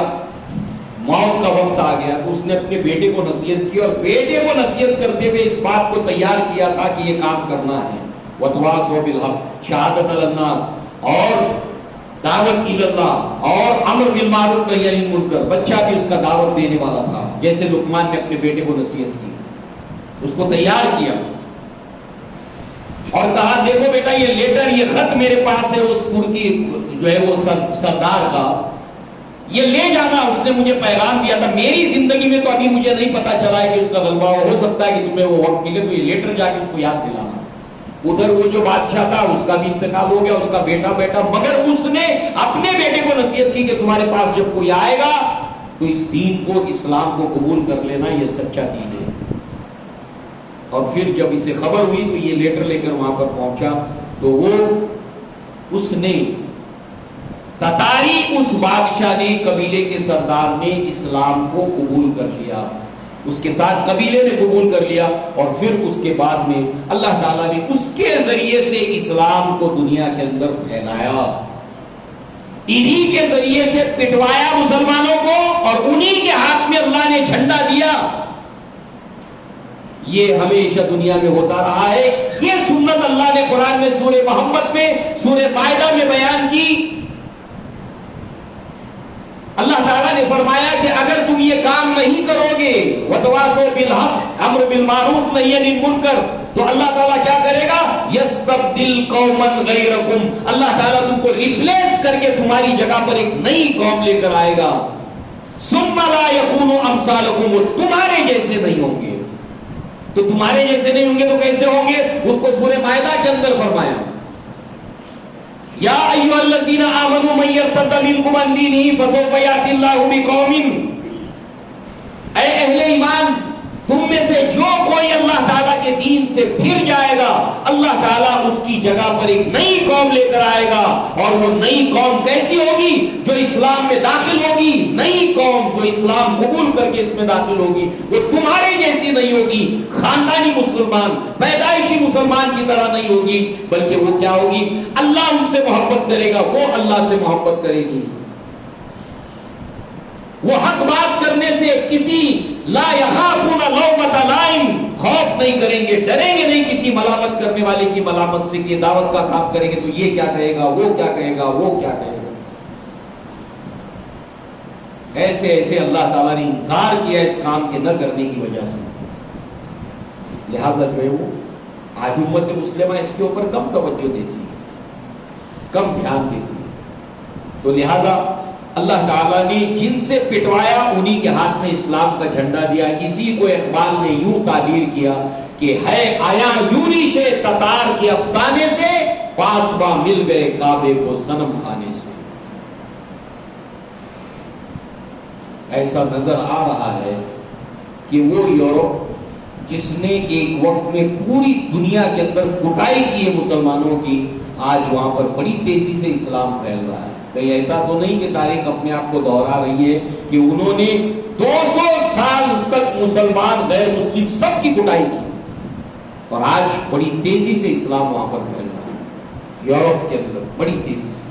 موت کا وقت آ گیا، اس نے اپنے بیٹے کو نصیحت کی، اور بیٹے کو نصیحت کرتے ہوئے اس بات کو تیار کیا تھا کہ یہ کام کرنا ہے، وَتَوَاصَوْا بِالْحَقِّ، شہادت علی الناس، اور دعوت الی اللہ، اور امر بالمعروف نہی عن المنکر۔ بچہ بھی اس کا دعوت دینے والا تھا، جیسے لقمان نے اپنے بیٹے کو نصیحت کی، اس کو تیار کیا اور کہا دیکھو بیٹا یہ لیٹر، یہ خط میرے پاس ہے اس ترکی جو ہے وہ سردار کا، یہ لے جانا، اس نے مجھے پیغام دیا تھا، میری زندگی میں تو ابھی مجھے نہیں پتا چلا ہے کہ اس کا غلبہ ہو سکتا ہے کہ تمہیں وہ وقت ملے، تو یہ لیٹر جا کے اس کو یاد دلانا۔ ادھر وہ جو بادشاہ تھا اس کا بھی انتقال ہو گیا، اس کا بیٹا بیٹا، مگر اس نے اپنے بیٹے کو نصیحت کی کہ تمہارے پاس جب کوئی آئے گا تو اس دین کو، اسلام کو قبول کر لینا، یہ سچا دین ہے۔ اور پھر جب اسے خبر ہوئی تو یہ لیٹر لے کر وہاں پر پہنچا تو اس نے تتاری اس بادشاہ نے قبیلے کے سردار نے اسلام کو قبول کر لیا، اس کے ساتھ قبیلے نے قبول کر لیا، اور پھر اس کے بعد میں اللہ تعالیٰ نے اس کے ذریعے سے اسلام کو دنیا کے اندر پھیلایا، انہی کے ذریعے سے پٹوایا مسلمانوں کو، اور انہی کے ہاتھ میں اللہ نے جھنڈا دیا۔ یہ ہمیشہ دنیا میں ہوتا رہا ہے، یہ سنت اللہ نے قرآن میں سورہ محمد میں سورہ مائدہ میں بیان کی۔ اللہ تعالیٰ نے فرمایا کہ اگر تم یہ کام نہیں کرو گے وَتَوَاصَوْا بِالْحَقِّ امر بالمعروف نہی عن المنکر، تو اللہ تعالیٰ کیا کرے گا؟ یستبدل قوما غیرکم، اللہ تعالیٰ تم کو ریپلیس کر کے تمہاری جگہ پر ایک نئی قوم لے کر آئے گا۔ ثم لا یکونوا امثالکم، وہ تمہارے جیسے نہیں ہوں گے۔ تو تمہارے جیسے نہیں ہوں گے تو کیسے ہوں گے؟ اس کو سورہ مائدہ کے اندر فرمایا، یا ایھا الذین آمنوا من یرتد منکم عن دینہ فسوف یأتی اللہ بقوم، اے اہل ایمان تم میں سے جو کوئی اللہ تعالیٰ کے دین سے پھر جائے گا، اللہ تعالیٰ اس کی جگہ پر ایک نئی قوم لے کر آئے گا، اور وہ نئی قوم کیسی ہوگی؟ جو اسلام میں داخل ہوگی، نئی قوم جو اسلام قبول کر کے اس میں داخل ہوگی، وہ تمہارے جیسی نہیں ہوگی، خاندانی مسلمان، پیدائشی مسلمان کی طرح نہیں ہوگی، بلکہ وہ کیا ہوگی؟ اللہ ان سے محبت کرے گا، وہ اللہ سے محبت کرے گی، وہ حق بات کرنے سے کسی لا یخافون لومۃ لائم، خوف نہیں کریں گے، ڈریں گے نہیں کسی ملامت کرنے والے کی ملامت سے کہ دعوت کا کام کریں گے تو یہ کیا کہے گا، وہ کیا کہے گا، وہ کیا کہے گا۔ ایسے ایسے اللہ تعالیٰ نے انذار کیا اس کام کے نہ کرنے کی وجہ سے، لہذا جو ہے وہ آج امت مسلمہ اس کے اوپر کم توجہ دیتی ہے، کم دھیان دیتی ہے، تو لہذا اللہ تعالیٰ نے جن سے پٹوایا انہی کے ہاتھ میں اسلام کا جھنڈا دیا۔ اسی کو اقبال نے یوں تعبیر کیا کہ ہے آیا یورش تتار کے افسانے سے، پاسباں مل گئے کعبے کو صنم خانے سے۔ ایسا نظر آ رہا ہے کہ وہ یورپ جس نے ایک وقت میں پوری دنیا کے اندر کٹائی کی ہے مسلمانوں کی، آج وہاں پر بڑی تیزی سے اسلام پھیل رہا ہے۔ کہیں ایسا تو نہیں کہ تاریخ اپنے آپ کو دہرا رہی ہے کہ انہوں نے 200 سال تک مسلمان غیر مسلم سب کی کٹائی کی، اور آج بڑی تیزی سے اسلام وہاں پر پھیل رہا ہے یورپ کے اندر، بڑی تیزی سے۔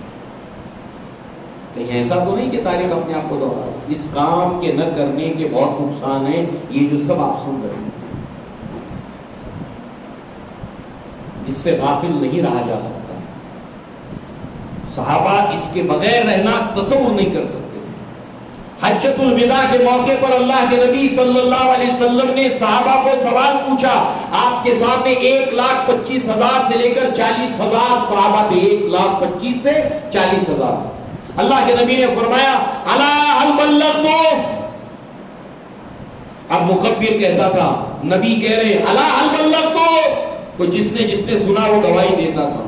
کہیں ایسا تو نہیں کہ تاریخ اپنے آپ کو دہرا رہی ہے۔ اس کام کے نہ کرنے کے بہت نقصان ہیں، یہ جو سب آپ سن رہے ہیں، اس سے غافل نہیں رہا جا سکتا۔ صحابہ اس کے بغیر رہنا تصور نہیں کر سکتے تھے۔ حجۃ الوداع کے موقع پر اللہ کے نبی صلی اللہ علیہ وسلم نے صحابہ کو سوال پوچھا، آپ کے سامنے 1,25,000 سے لے کر 40,000 صحابہ تھے، 1,25,000 سے 40,000۔ اللہ کے نبی نے فرمایا الا هل بلغت، اب مکبر کہتا تھا، نبی کہہ رہے الا هل بلغت، تو جس نے سنا وہ گواہی دیتا تھا۔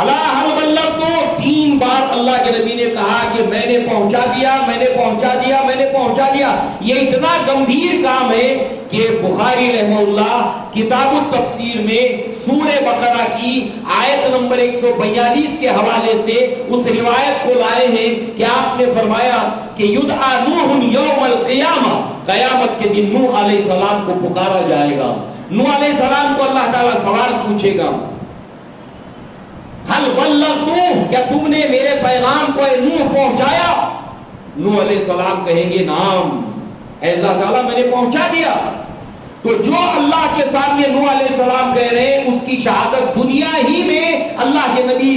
الا هل بلغت، 3 بار اللہ کے نبی نے کہا کہ میں نے پہنچا دیا، میں نے پہنچا دیا، میں نے پہنچا دیا۔ یہ اتنا گمبھیر کام ہے کہ بخاری رحمہ اللہ کتاب التفسیر میں سورہ بقرہ کی آیت نمبر 142 کے حوالے سے اس روایت کو لائے ہیں کہ آپ نے فرمایا کہ یدعا نوح یوم القیامہ، قیامت کے دن نوح علیہ السلام کو پکارا جائے گا۔ نوح علیہ السلام کو اللہ تعالیٰ سوال پوچھے گا، حل بلغتم، کیا تم نے میرے پیغام کو اے نوح پہنچایا؟ نوح علیہ السلام کہیں گے نعم، اے اللہ تعالیٰ میں نے پہنچا دیا۔ تو جو اللہ کے سامنے نوح علیہ السلام کہہ رہے ہیں اس کی شہادت دنیا ہی میں اللہ کے نبی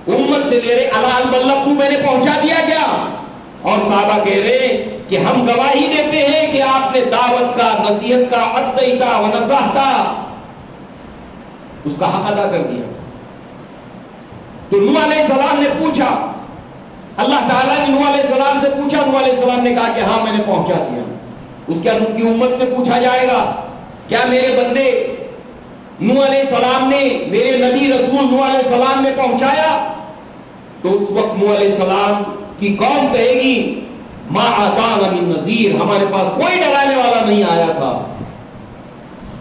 امت سے لے رہے، الا هل بلغت، میں نے پہنچا دیا کیا؟ اور صحابہ کہہ رہے کہ ہم گواہی دیتے ہیں کہ آپ نے دعوت کا، نصیحت کا، ادیتا و نصحتا، اس کا حق ادا کر دیا۔ تو نوح علیہ السلام نے پوچھا، اللہ تعالیٰ نے نوح علیہ السلام سے پوچھا، نوح علیہ السلام نے کہا کہ ہاں میں نے پہنچا دیا۔ اس کے بعد ان کی امت سے پوچھا جائے گا کیا میرے بندے نوح علیہ السلام نے، میرے نبی رسول نوح علیہ السلام نے پہنچایا؟ تو اس وقت نوح علیہ السلام کی قوم کہے گی ما آتانا من نذیر، ہمارے پاس کوئی ڈرانے والا نہیں آیا تھا۔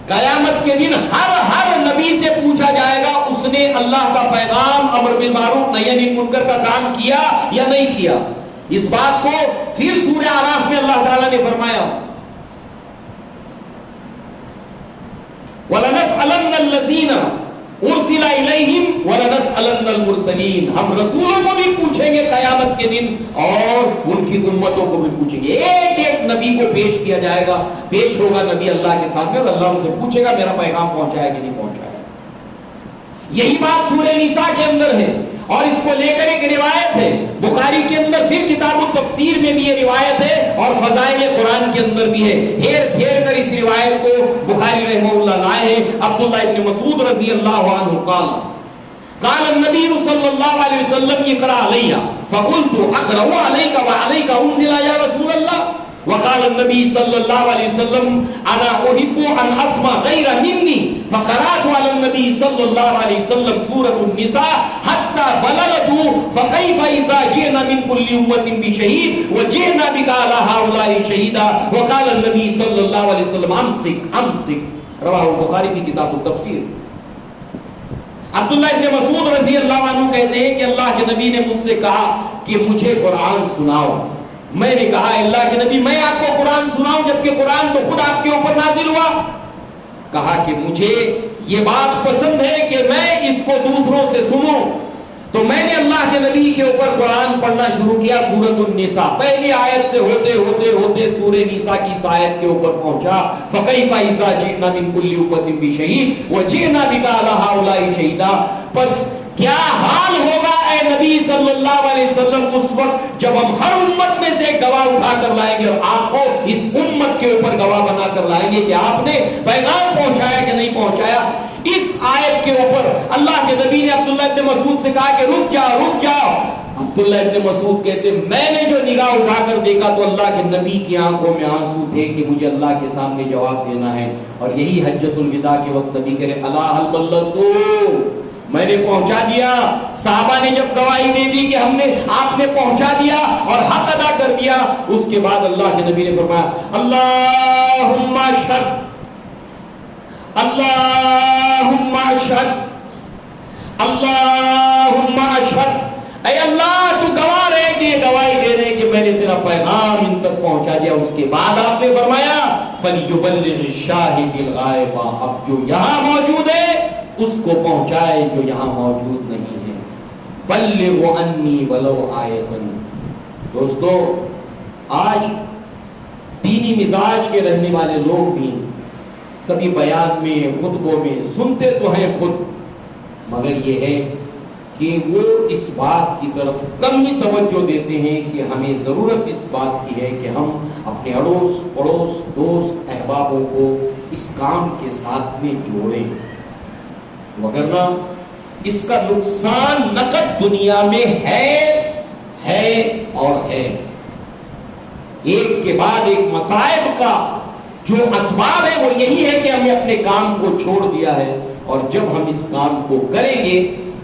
قیامت کے دن ہر نبی سے پوچھا جائے گا اس نے اللہ کا پیغام امر بالمعروف نہی عن المنکر کا کام کیا یا نہیں کیا. اس بات کو پھر سورہ اعراف میں اللہ تعالیٰ نے فرمایا وَلَنَسْأَلَنَّ الَّذِينَ اُرْسِلَ إِلَيْهِمْ وَلَنَسْأَلَنَّ الْمُرْسَلِينَ. ہم رسولوں کو بھی پوچھیں گے قیامت کے دن اور ان کی امتوں کو بھی پوچھیں گے. ایک ایک نبی کو پیش کیا جائے گا, پیش ہوگا نبی اللہ کے سامنے اور اللہ ان سے پوچھے گا میرا پیغام پہنچایا کہ نہیں پہنچایا. یہی بات سورہ نساء کے اندر ہے اور اس کو لے کر ایک روایت ہے بخاری کے اندر, پھر کتاب التفسیر میں بھی یہ روایت ہے اور فضائل قرآن کے اندر بھی ہے. پھیر پھیر کر اس روایت کو بخاری رحمہ اللہ لائے ہیں. عبداللہ ابن مسعود رضی اللہ عنہ قال النبی صلی اللہ علیہ وسلم اقرأ علی فقلت اقرأ علیک وعلیک انزل یا رسول اللہ. وقال النبي صلى الله عليه وسلم انا احب ان اسمع غير مني فقرات على النبي صلى الله عليه وسلم سورة النساء حتى بلغت فكيف اذا جئنا من كل امة بشهيد وجئنا بك على هؤلاء شهيدا. وقال النبي صلى الله عليه وسلم امسك رواه البخاری کی کتاب التفسیر. عبداللہ ابن مسعود رضی اللہ عنہ کہتے ہیں کہ اللہ کے نبی نے مجھ سے کہا کہ مجھے قرآن سناؤ. میں نے کہا اللہ کے نبی میں آپ کو قرآن سناؤں جبکہ قرآن تو خود آپ کے اوپر نازل ہوا. کہا کہ مجھے یہ بات پسند ہے کہ میں اس کو دوسروں سے سنوں. تو میں نے اللہ کے نبی کے اوپر قرآن پڑھنا شروع کیا. سورۃ النساء پہلی آیت سے ہوتے ہوتے ہوتے سورہ نساء کی اس آیت کے اوپر پہنچا فَكَيْفَ إِذَا جِئْنَا مِن كُلِّ أُمَّةٍ بِشَهِيدٍ وَجِئْنَا بِكَ عَلَىٰ هَٰؤُلَاءِ شَهِيدًا. پس کیا حال ہوگا اے نبی صلی اللہ علیہ وسلم اس وقت جب ہم ہر امت میں سے گواہ اٹھا کر لائیں گے اور آپ کو اس امت کے اوپر گواہ بنا کر لائیں گے کہ آپ نے پیغام پہنچایا کہ نہیں پہنچایا. اس آیت کے اوپر اللہ کے نبی نے عبداللہ ابن مسعود سے کہا کہ رک جاؤ. عبداللہ ابن مسعود کہتے میں نے جو نگاہ اٹھا کر دیکھا تو اللہ کے نبی کی آنکھوں میں آنسو تھے کہ مجھے اللہ کے سامنے جواب دینا ہے. اور یہی حجۃ الوداع کے وقت نبی کہے الا هل بلغت, میں نے پہنچا دیا. صحابہ نے جب گواہی دے دی کہ ہم نے آپ نے پہنچا دیا اور حق ادا کر دیا, اس کے بعد اللہ کے نبی نے فرمایا اللہم اشہد اللہم اشہد اللہم اشہد. اے اللہ تو گواہ رہے کہ یہ گواہی دے رہے کہ میں نے تیرا پیغام ان تک پہنچا دیا. اس کے بعد آپ نے فرمایا فَلْيُبَلِّغِ الشَّاهِدِ الْغَائِبَ, اب جو یہاں موجود ہے اس کو پہنچائے جو یہاں موجود نہیں ہے. بلغ عنی ولو آیۃ. دوستو آج دینی مزاج کے رہنے والے لوگ بھی کبھی بیان میں خطبوں میں سنتے تو ہیں خود, مگر یہ ہے کہ وہ اس بات کی طرف کم ہی توجہ دیتے ہیں کہ ہمیں ضرورت اس بات کی ہے کہ ہم اپنے اڑوس پڑوس دوست احبابوں کو اس کام کے ساتھ میں جوڑیں, وگرنہ اس کا نقصان نقد دنیا میں ہے اور ہے. ایک کے بعد ایک مصائب کا جو اسباب ہے وہ یہی ہے کہ ہم نے اپنے کام کو چھوڑ دیا ہے, اور جب ہم اس کام کو کریں گے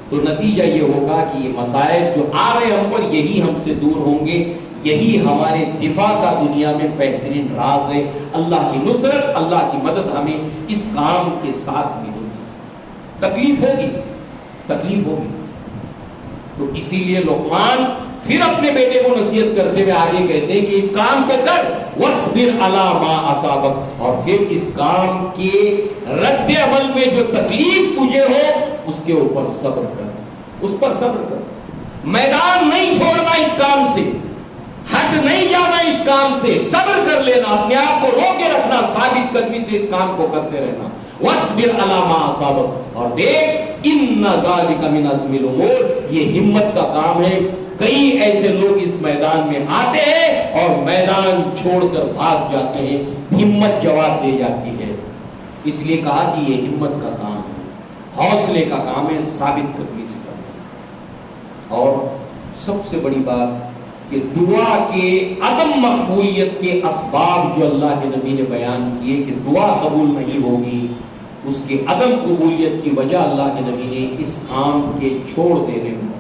تو نتیجہ یہ ہوگا کہ یہ مصائب جو آ رہے ہم پر یہی ہم سے دور ہوں گے. یہی ہمارے دفاع کا دنیا میں بہترین راز ہے. اللہ کی نصرت اللہ کی مدد ہمیں اس کام کے ساتھ ملے. تکلیف ہوگی. تو اسی لیے لقمان پھر اپنے بیٹے کو نصیحت کرتے ہوئے آگے کہتے ہیں کہ اس کام کو کر وَاصْبِرْ عَلَىٰ مَا أَصَابَكَ, اور پھر اس کام کے رد عمل میں جو تکلیف تجھے ہو اس کے اوپر صبر کر, اس پر صبر کر. میدان نہیں چھوڑنا اس کام سے, ہٹ نہیں جانا اس کام سے, صبر کر لینا, اپنے آپ کو روکے رکھنا, ثابت قدمی سے اس کام کو کرتے رہنا. وَاصْبِرْ عَلَىٰ مَا أَصَابَكَ, اور دیکھ إِنَّ ذَلِكَ مِنْ عَزْمِ الْأُمُورِ, یہ ہمت کا کام ہے. کئی ایسے لوگ اس میدان میں آتے ہیں اور میدان چھوڑ کر بھاگ جاتے ہیں, ہمت جواب دے جاتی ہے. اس لیے کہا کہ یہ ہمت کا کام ہے, حوصلے کا کام ہے, ثابت قدمی سے کرنا. اور سب سے بڑی بات کہ دعا کے عدم مقبولیت کے اسباب جو اللہ کے نبی نے بیان کیے کہ دعا قبول نہیں ہوگی, اس کے عدم قبولیت کی وجہ اللہ کے نبی نے اس کام کے چھوڑ دینے میں بتایا.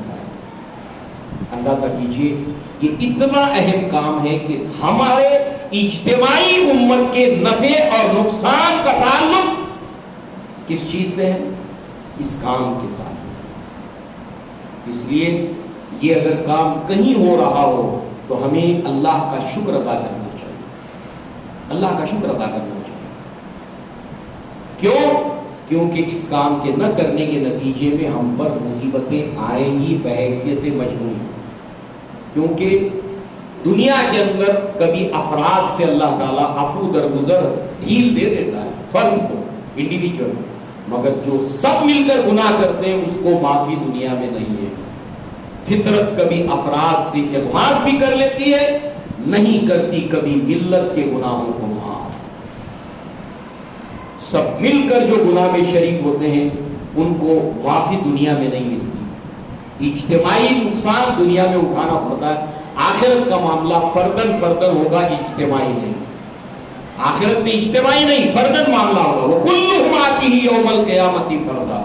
اندازہ کیجئے یہ اتنا اہم کام ہے کہ ہمارے اجتماعی امت کے نفع اور نقصان کا تعلق کس چیز سے ہے؟ اس کام کے ساتھ۔ اس لیے یہ اگر کام کہیں ہو رہا ہو تو ہمیں اللہ کا شکر ادا کرنا چاہیے، اللہ کا شکر ادا کرنا چاہیے۔ کیوں؟ کیونکہ اس کام کے نہ کرنے کے نتیجے میں ہم پر مصیبتیں آئیں گی بحیثیت مجموعی، کیونکہ دنیا کے اندر کبھی افراد سے اللہ تعالیٰ عفو درگزر ڈھیل دے دیتا ہے، فرد کو، انڈیویجول، مگر جو سب مل کر گناہ کرتے ہیں اس کو معافی دنیا میں نہیں ہے۔ فطرت کبھی افراد سے اغماض بھی کر لیتی ہے، نہیں کرتی کبھی ملت کے گناہوں کو معاف۔ سب مل کر جو گناہ میں شریک ہوتے ہیں ان کو معافی دنیا میں نہیں ملتی، اجتماعی نقصان دنیا میں اٹھانا پڑتا ہے۔ آخرت کا معاملہ فردن فردن ہوگا، اجتماعی نہیں۔ آخرت میں اجتماعی نہیں، فردن معاملہ ہوگا۔ وَكُلُّهُمْ آتِهِ يَوْمَ الْقِيَامَةِ فَرْدًا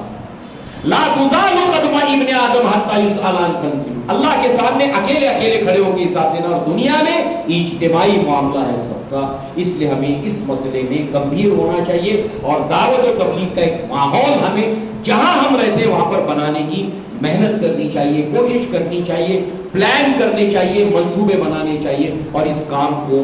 لا تزال قدم ابن آدم حتی یسأل عن کنزہ۔ اللہ کے سامنے اکیلے اکیلے کھڑے ہو کے حساب دینا، اور دنیا میں اجتماعی معاملہ ہے سب کا۔ اس لیے ہمیں اس مسئلے میں گمبھیر ہونا چاہیے، اور دعوت و تبلیغ کا ایک ماحول ہمیں جہاں ہم رہتے ہیں وہاں پر بنانے کی محنت کرنی چاہیے، کوشش کرنی چاہیے، پلان کرنے چاہیے، منصوبے بنانے چاہیے، اور اس کام کو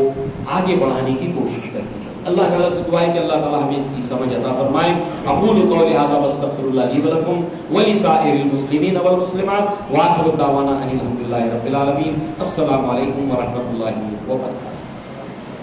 آگے بڑھانے کی کوشش کرنی چاہیے۔ اللہ تعالیٰ سے دعا ہے کہ اللہ تعالیٰ ہمیں اس کی سمجھ عطا فرمائے۔ اقول قولی ھذا واستغفر اللہ لی ولکم ولسائر المسلمین والمسلمات، وآخر دعوانا ان الحمد للہ رب العالمین۔ السلام علیکم ورحمۃ اللہ وبرکاتہ۔